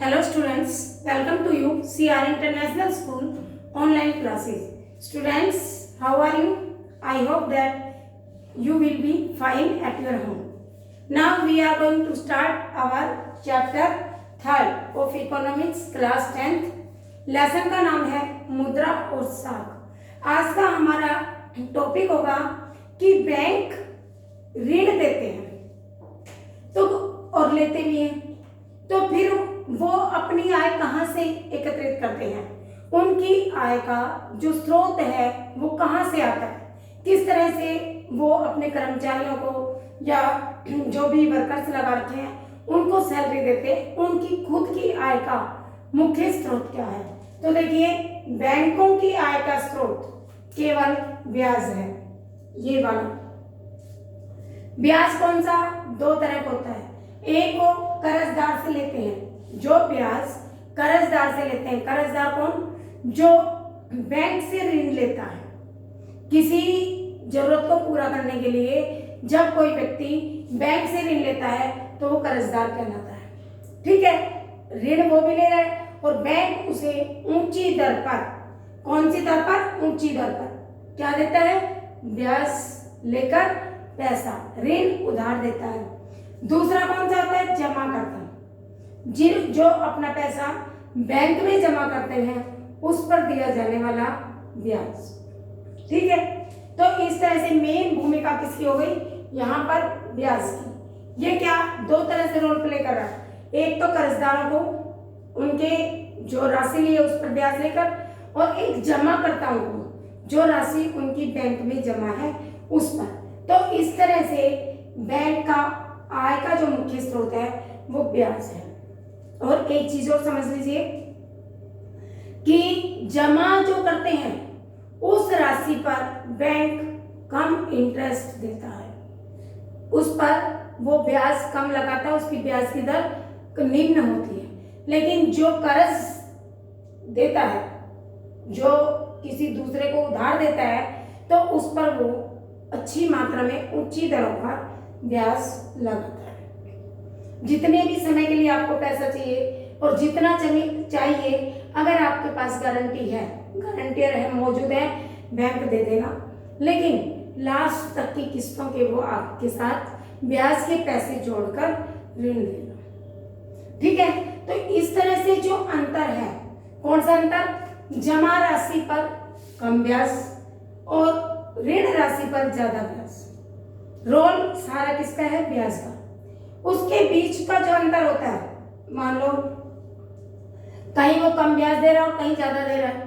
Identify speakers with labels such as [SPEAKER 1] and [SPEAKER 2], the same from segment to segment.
[SPEAKER 1] Hello students, welcome to you CR International School online classes. Students, how are you? I hope that you will be fine at your home. Now we are going to start our chapter 3rd of economics class 10th. Lesson का नाम है मुद्रा और साख। आज का हमारा topic होगा कि बैंक ऋण देते हैं तो और लेते भी हैं, तो फिर वो अपनी आय कहाँ से एकत्रित करते हैं, उनकी आय का जो स्रोत है वो कहाँ से आता है, किस तरह से वो अपने कर्मचारियों को या जो भी वर्कर्स लगा रखे हैं उनको सैलरी देते हैं, उनकी खुद की आय का मुख्य स्रोत क्या है। तो देखिए, बैंकों की आय का स्रोत केवल ब्याज है। ये वाला ब्याज कौन सा? दो तरह का होता है। एक को कर्जदार से लेते हैं, जो ब्याज कर्जदार से लेते हैं। कर्जदार कौन? जो बैंक से ऋण लेता है किसी जरूरत को पूरा करने के लिए। जब कोई व्यक्ति बैंक से ऋण लेता है तो वो कर्जदार कहलाता है। ठीक है, ऋण वो भी ले रहा है और बैंक उसे ऊंची दर पर, कौन सी दर पर? ऊंची दर पर क्या देता है? ब्याज लेकर पैसा, ऋण उधार देता है। दूसरा कौन सा होता है? जमा करता है। जो अपना पैसा बैंक में जमा करते हैं उस पर दिया जाने वाला ब्याज। ठीक है, तो इस तरह से मेन भूमिका किसकी हो गई यहाँ पर? ब्याज की। ये क्या दो तरह से रोल प्ले कर रहा है। एक तो कर्जदारों को उनके जो राशि ली है उस पर ब्याज लेकर, और एक जमाकर्ताओं को जो राशि उनकी बैंक में जमा है उस पर। तो इस तरह से बैंक का आय का जो मुख्य स्रोत है वो ब्याज है। और एक चीज और समझ लीजिए कि जमा जो करते हैं उस राशि पर बैंक कम इंटरेस्ट देता है, उस पर वो ब्याज कम लगाता है, उसकी ब्याज की दर निम्न होती है। लेकिन जो कर्ज देता है, जो किसी दूसरे को उधार देता है, तो उस पर वो अच्छी मात्रा में ऊंची दरों पर ब्याज लगाता है। जितने भी समय के लिए आपको पैसा चाहिए और जितना चाहिए, अगर आपके पास गारंटी है, गारंटियर है, मौजूद है, बैंक दे देगा। लेकिन लास्ट तक की किस्तों के वो आपके साथ ब्याज के पैसे जोड़कर ऋण देगा। ठीक है, तो इस तरह से जो अंतर है, कौन सा अंतर? जमा राशि पर कम ब्याज और ऋण राशि पर ज्यादा ब्याज। रोल सारा किसका है? ब्याज का। उसके बीच का जो अंतर होता है, मान लो कहीं वो कम ब्याज दे रहा है और कहीं ज्यादा दे रहा है,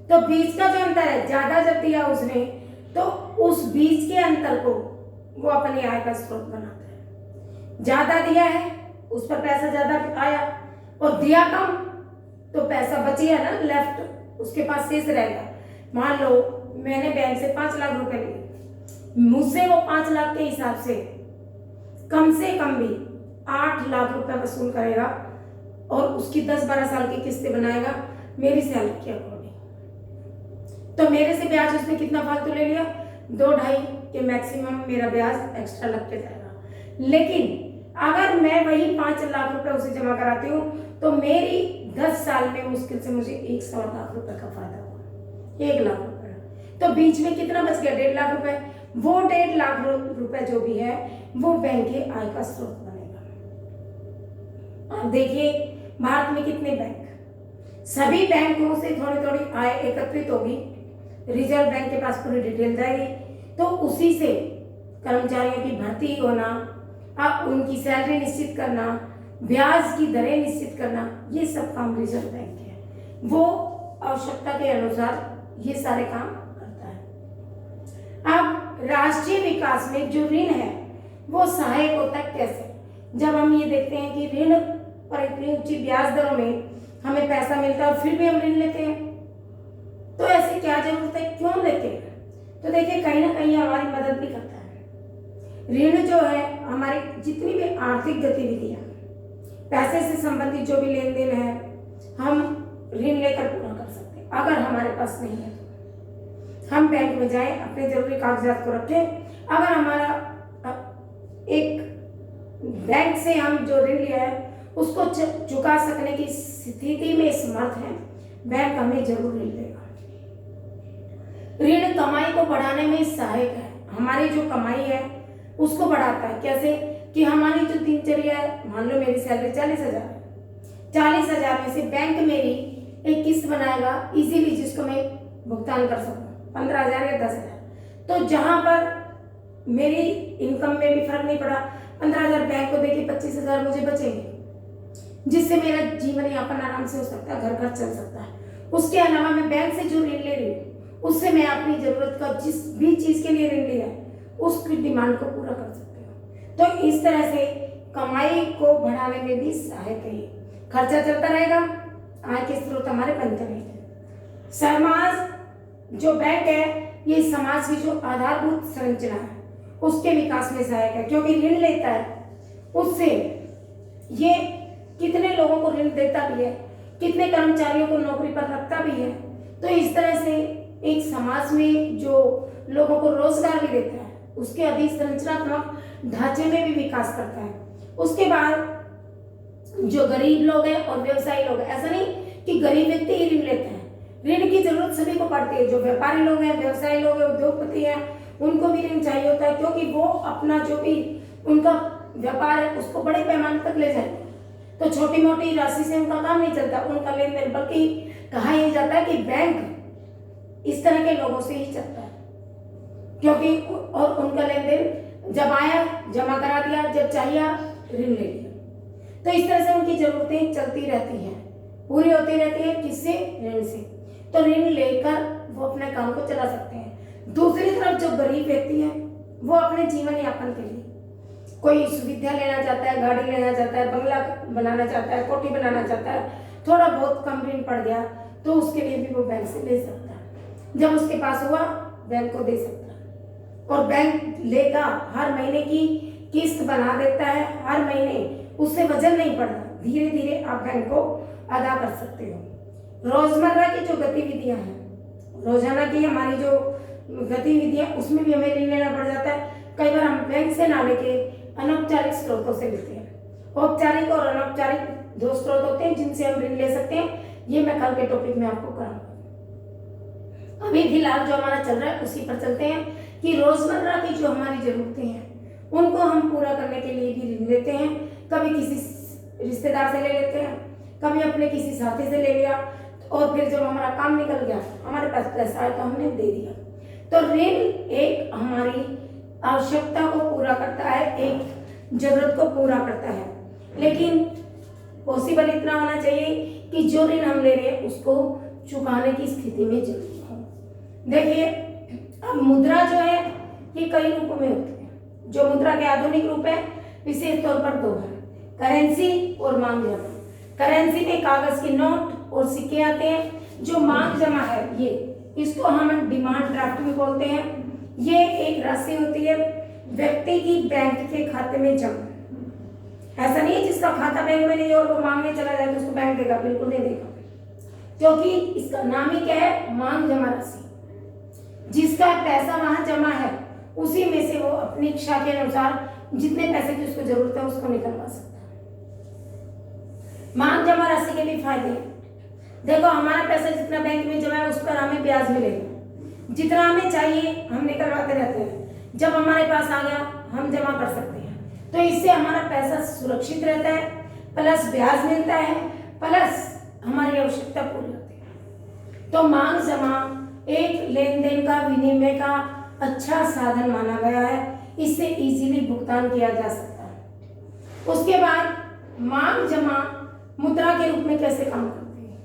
[SPEAKER 1] तो बीच का जो अंतर है, ज्यादा जब दिया उसने तो उस बीच के अंतर को वो अपनी आय का स्रोत बनाता है। ज्यादा दिया है उस पर पैसा ज्यादा आया, और दिया कम तो पैसा बच गया ना, लेफ्ट उसके पास शेष रहेगा। मान लो मैंने बैंक से 5 लाख रुपए लिए, मुझसे वो 5 लाख के हिसाब से कम भी 8 लाख रुपए वसूल करेगा और उसकी 10-12 साल की किस्तें बनाएगा मेरी सैलरी के अकॉर्डिंग। तो मेरे से ब्याज उसने कितना फालतू ले लिया? 2-2.5 के मैक्सिमम मेरा ब्याज एक्स्ट्रा लगते जाएगा। लेकिन अगर मैं वही 5 लाख रुपए उसे जमा कराती हूँ तो मेरी 10 साल में मुश्किल से मुझे 100 लाख रुपए का फायदा हुआ, 1 लाख रुपए। तो बीच में कितना बच गया? 1.5 लाख रुपए। वो 1.5 लाख रुपए जो भी है वो बैंक के आय का स्रोत बनेगा। आप देखिए भारत में कितने बैंक, सभी बैंकों से थोड़ी थोड़ी आय एकत्रित होगी, रिजर्व बैंक के पास पूरी डिटेल जाएगी, तो उसी से कर्मचारियों की भर्ती होना, अब उनकी सैलरी निश्चित करना, ब्याज की दरें निश्चित करना, ये सब काम रिजर्व बैंक के है। वो आवश्यकता के अनुसार ये सारे काम करता है। अब राष्ट्रीय विकास में जो ऋण है वो सहायक होता है कैसे? जब हम ये देखते हैं कि ऋण पर इतनी ऊंची ब्याज दरों में हमें पैसा मिलता है और फिर भी हम ऋण लेते हैं, तो ऐसी क्या जरूरत है, क्यों लेते हैं? तो देखिए, कहीं ना कहीं हमारी मदद भी करता है। ऋण जो है हमारी जितनी भी आर्थिक गतिविधियां, पैसे से संबंधित जो भी लेन देन है, हम ऋण लेकर पूरा कर सकते हैं। अगर हमारे पास नहीं है तो हम बैंक में जाएं, अपने जरूरी कागजात को रखें। अगर हमारा एक बैंक से हम जो ऋण लिया है उसको चुका सकने की स्थिति में समर्थ है, बैंक हमें जरूर ऋण देगा। ऋण कमाई को बढ़ाने में सहायक है। हमारी जो कमाई है उसको बढ़ाता है। कैसे कि हमारी जो दिनचर्या है, मान लो मेरी सैलरी 40,000 है, 40,000 में से बैंक मेरी एक किस्त बनाएगा इजीली, जिसको मैं भुगतान कर सकूं 15,000 या 10,000। तो जहां पर मेरी इनकम में भी फर्क नहीं पड़ा, 15,000 बैंक को देके 25,000 मुझे बचेंगे, जिससे मेरा जीवन यापन आराम से हो सकता है, घर खर्च चल सकता है। उसके अलावा मैं बैंक से जो ऋण ले रही हूँ उससे मैं अपनी जरूरत का जिस भी चीज के लिए ऋण लिया है उसकी डिमांड को पूरा कर सकते हो। तो इस तरह से कमाई को बढ़ाने में भी सहायक है। खर्चा चलता रहेगा, आय के स्रोत हमारे बनते रहेंगे। समाज जो बैंक है ये समाज की जो आधारभूत संरचना है उसके विकास में सहायक है, क्योंकि ऋण लेता है उससे ये कितने लोगों को ऋण देता भी है, कितने कर्मचारियों को नौकरी पर रखता भी है। तो इस तरह से एक समाज में जो लोगों को रोजगार भी देता है, उसके अधिसंरचनात्मक ढांचे में भी विकास करता है। उसके बाद जो गरीब लोग हैं और व्यवसायी लोग हैं, ऐसा नहीं कि गरीब व्यक्ति ही ऋण लेते हैं, ऋण की जरूरत सभी को पड़ती है। जो व्यापारी लोग हैं, व्यवसायी लोग हैं, उद्योगपति हैं, उनको भी ऋण चाहिए होता है, क्योंकि वो अपना जो भी उनका व्यापार है उसको बड़े पैमाने तक ले जाते हैं। तो छोटी मोटी राशि से उनका काम नहीं चलता, उनका लेन देन, बल्कि कहा यह जाता है कि बैंक इस तरह के लोगों से ही चलता है, क्योंकि और उनका लेन देन जब आया जमा करा दिया, जब चाहिए ऋण ले लिया। तो इस तरह से उनकी जरूरतें चलती रहती हैं, पूरी होती रहती है। किससे? ऋण से। तो ऋण लेकर वो अपने काम को चला सकते हैं। दूसरी तरफ जो गरीब व्यक्ति है वो अपने जीवन यापन के लिए कोई सुविधा लेना चाहता है, गाड़ी लेना चाहता है, बंगला बनाना चाहता है, कोठी बनाना चाहता है, थोड़ा बहुत कम ऋण पड़ गया तो उसके लिए भी वो बैंक से ले सकता है। जब उसके पास हुआ बैंक को दे सकता है, और बैंक लेगा, हर महीने की किस्त बना देता है, हर महीने उससे वजन नहीं पड़ता, धीरे धीरे आप बैंक को अदा कर सकते हो। रोजमर्रा की जो गतिविधियां हैं, रोजाना की हमारी जो गतिविधियां, उसमें भी हमें ऋण लेना पड़ जाता है। कई बार हम बैंक से ना लेके अनौपचारिक स्रोतों से लेते हैं। औपचारिक और अनौपचारिक दो स्रोत होते हैं जिनसे हम ऋण ले सकते हैं। ये मैं कल के टॉपिक में आपको कराऊंगा। अभी फिलहाल जो हमारा चल रहा है उसी पर चलते हैं कि रोजमर्रा की जो हमारी जरूरतें हैं उनको हम पूरा करने के लिए भी ऋण लेते हैं। कभी किसी रिश्तेदार से ले लेते हैं, कभी अपने किसी साथी से ले लिया, और फिर जब हमारा काम निकल गया, हमारे पास पैसा है तो हमने दे दिया। तो ऋण एक हमारी आवश्यकता को पूरा करता है, एक जरूरत को पूरा करता है, लेकिन पॉसिबल इतना होना चाहिए कि जो ऋण हम ले रहे हैं उसको चुकाने की स्थिति में जरूर हो। देखिए, अब मुद्रा जो है ये कई रूपों में होती है। जो मुद्रा के आधुनिक रूप है विशेष तौर पर दो है, करेंसी और मांग जमा। करेंसी में कागज के नोट और सिक्के आते हैं। जो मांग जमा है ये, इसको हम डिमांड ड्राफ्ट भी बोलते हैं। ये एक राशि होती है व्यक्ति की बैंक के खाते में जमा। ऐसा नहीं है जिसका खाता बैंक में नहीं है और वो मांगने चला जाए तो उसको बैंक देगा, बिल्कुल नहीं देगा, क्योंकि इसका नाम ही क्या है? मांग जमा राशि। जिसका पैसा वहां जमा है उसी में से वो अपनी इच्छा के अनुसार जितने पैसे की उसको जरूरत है उसको निकलवा सकता है। मांग जमा राशि के भी फायदे हैं। देखो, हमारा पैसा जितना बैंक में जमा है उस पर हमें ब्याज मिलेगा, जितना हमें चाहिए हम निकलवाते रहते हैं। जब हमारे पास आ गया हम जमा कर सकते हैं, तो इससे हमारा पैसा सुरक्षित रहता है, प्लस ब्याज मिलता है, प्लस हमारी आवश्यकता पूरी होती है। तो मांग जमा एक लेन देन का, विनिमय का अच्छा साधन माना गया है। इससे इजीली भुगतान किया जा सकता है। उसके बाद मांग जमा मुद्रा के रूप में कैसे काम करती है?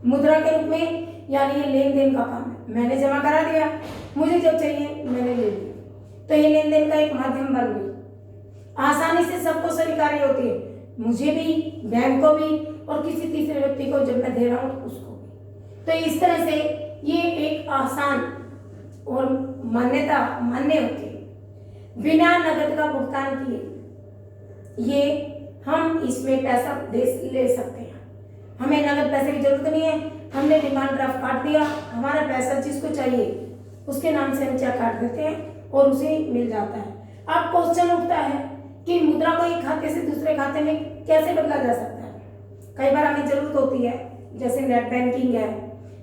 [SPEAKER 1] मुद्रा के रूप में यानी ये लेन देन का काम है। मैंने जमा करा दिया, मुझे जब चाहिए मैंने ले लिया, तो ये लेन देन का एक माध्यम बन गई। आसानी से सबको स्वीकार्य होती है, मुझे भी, बैंक को भी, और किसी तीसरे व्यक्ति को जब मैं दे रहा हूँ उसको भी। तो इस तरह से ये एक आसान और मान्य होती है। बिना नगद का भुगतान किए ये हम इसमें पैसा ले सकते हैं। हमें नगद पैसे की जरूरत नहीं है, हमने डिमांड ड्राफ्ट काट दिया, हमारा पैसा जिसको चाहिए उसके नाम से हम चेक काट देते हैं और उसे मिल जाता है। अब क्वेश्चन उठता है कि मुद्रा को एक खाते से दूसरे खाते में कैसे बदला जा सकता है। कई बार हमें जरूरत होती है, जैसे नेट बैंकिंग है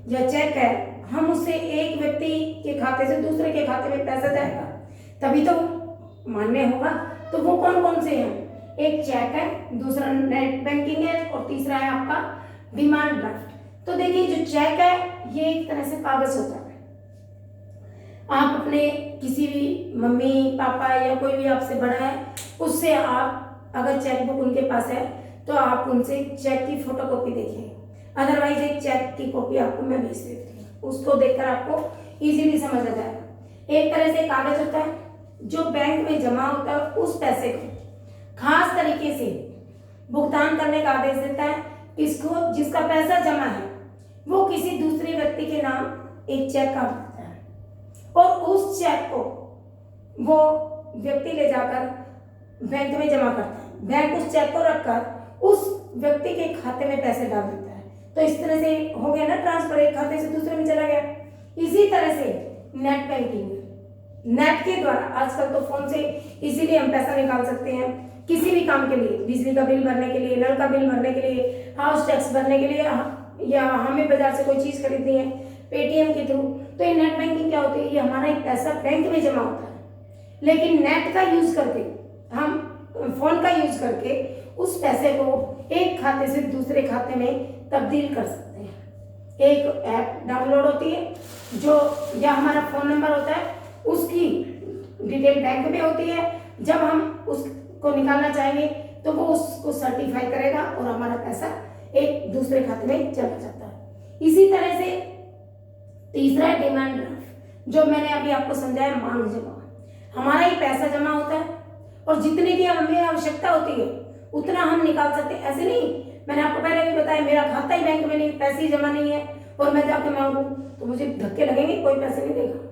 [SPEAKER 1] या चेक है, हम उससे एक व्यक्ति के खाते से दूसरे के खाते में पैसा जाएगा तभी तो मान्य होगा। तो वो कौन कौन से हैं? एक चेक है, दूसरा नेट बैंकिंग है और तीसरा है आपका डिमांड ड्राफ्ट। तो देखिए जो चेक है ये एक तरह से कागज होता है। आप अपने किसी भी मम्मी पापा या कोई भी आपसे बड़ा है उससे आप अगर चेक बुक उनके पास है तो आप उनसे चेक की फोटोकॉपी देखिए, अदरवाइज एक चेक की कॉपी आपको मैं भेज देती हूँ, उसको देखकर आपको इजीली समझ आ जाएगा। एक तरह से कागज होता है जो बैंक में जमा होता है, उस पैसे को खास तरीके से भुगतान करने का आदेश देता है किसको? जिसका पैसा जमा है वो किसी दूसरे व्यक्ति के नाम एक चेक काट देता है और उस चेक को वो व्यक्ति ले जाकर बैंक में जमा करता है। बैंक उस चेक को रखकर उस व्यक्ति के खाते में पैसे डाल देता है। तो इस तरह से हो गया ना ट्रांसफर, एक खाते से दूसरे में चला गया। इसी तरह से नेट बैंकिंग, नेट के द्वारा आजकल तो फोन से इजीली हम पैसा निकाल सकते हैं किसी भी काम के लिए, बिजली का बिल भरने के लिए, नल का बिल भरने के लिए, हाउस टैक्स भरने के लिए, या हमें बाजार से कोई चीज खरीदनी है पेटीएम के थ्रू। तो ये नेट बैंकिंग क्या होती है? ये हमारा एक पैसा बैंक में जमा होता है, लेकिन नेट का यूज करके, हम फोन का यूज करके उस पैसे को एक खाते से दूसरे खाते में तब्दील कर सकते हैं। एक ऐप डाउनलोड होती है जो, या हमारा फोन नंबर होता है, उसकी डिटेल बैंक में होती है। जब हम उसको निकालना चाहेंगे तो वो उसको सर्टिफाई करेगा और हमारा पैसा एक दूसरे खाते में चला जाता है। इसी तरह से तीसरा है डिमांड ड्राफ्ट, जो मैंने अभी आपको समझाया, मांग जमा। हमारा ही पैसा जमा होता है और जितने की हमें आवश्यकता होती है उतना हम निकाल सकते हैं। ऐसे नहीं, मैंने आपको पहले भी बताया मेरा खाता ही बैंक में नहीं, पैसे ही जमा नहीं है और मैं जाके मांगू तो मुझे धक्के लगेंगे, कोई पैसे नहीं देगा।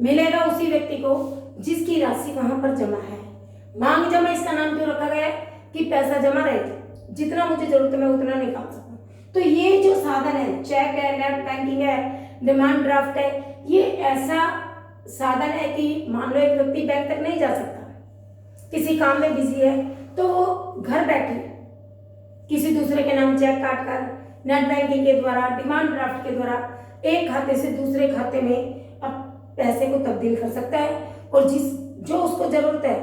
[SPEAKER 1] मिलेगा उसी व्यक्ति को जिसकी राशि वहां पर जमा है। मांग जमा इसका नाम क्यों रखा गया है? कि पैसा जमा रहे, जितना मुझे जरूरत है मैं उतना निकाल सकूं। तो ये जो साधन है, चेक है, नेट बैंकिंग है, डिमांड ड्राफ्ट है, ये ऐसा साधन है कि मान लो एक व्यक्ति बैंक तक नहीं जा सकता, किसी काम में बिजी है, तो वो घर बैठे किसी दूसरे के नाम चेक काट कर नेट बैंकिंग के द्वारा, डिमांड ड्राफ्ट के द्वारा एक खाते से दूसरे खाते में अब पैसे को तब्दील कर सकता है और जो उसको जरूरत है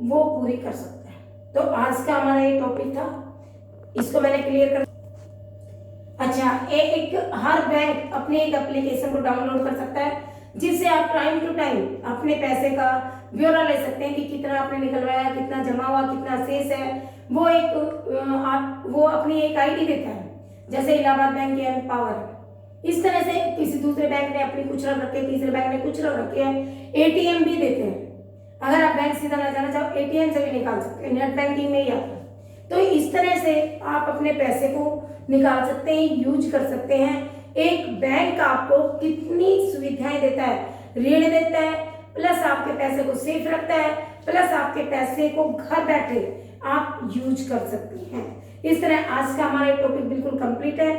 [SPEAKER 1] वो पूरी कर सकता है। तो आज का हमारा ये टॉपिक था, इसको मैंने क्लियर कर। अच्छा, एक हर बैंक अपने एक एप्लीकेशन को डाउनलोड कर सकता है जिससे आप टाइम टू टाइम अपने पैसे का ब्यौरा ले सकते हैं कि कितना आपने निकलवाया, कितना जमा हुआ, कितना शेष है। वो अपनी एक आईडी देता है, जैसे इलाहाबाद बैंक या एम्पावर। इस तरह से किसी दूसरे बैंक ने अपनी कुछ रख रखी है, तीसरे बैंक ने कुछ रख रखी है। एटीएम भी देते हैं, अगर आप बैंक सीधा ना जाना चाहो एटीएम से भी निकाल सकते हैं, नेट बैंकिंग में ही आता है। तो इस तरह से आप अपने पैसे को निकाल सकते हैं, यूज कर सकते हैं। एक बैंक आपको कितनी सुविधाएं देता है, ऋण देता है, प्लस आपके पैसे को सेफ रखता है, प्लस आपके पैसे को घर बैठे आप यूज कर सकते हैं। इस तरह आज का हमारा टॉपिक बिल्कुल कंप्लीट है।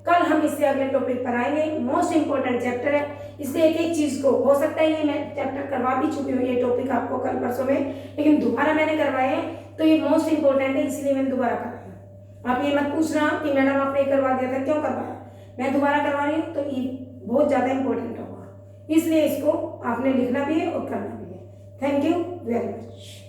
[SPEAKER 1] कल हम इससे अगले टॉपिक पर आएंगे। मोस्ट इंपॉर्टेंट चैप्टर है, इसलिए एक एक चीज को हो सकता है ये मैं चैप्टर करवा भी चुकी हूँ, ये टॉपिक आपको कल परसों में, लेकिन दोबारा मैंने करवाए हैं तो ये मोस्ट इंपॉर्टेंट है, इसलिए मैंने दोबारा करवाया। आप ये मत पूछना कि मैडम आपने करवा दिया था, क्यों करवाया? मैं दोबारा करवा रही हूँ तो ये बहुत ज्यादा इंपॉर्टेंट होगा, इसलिए इसको आपने लिखना भी है और करना भी है। Thank you very much.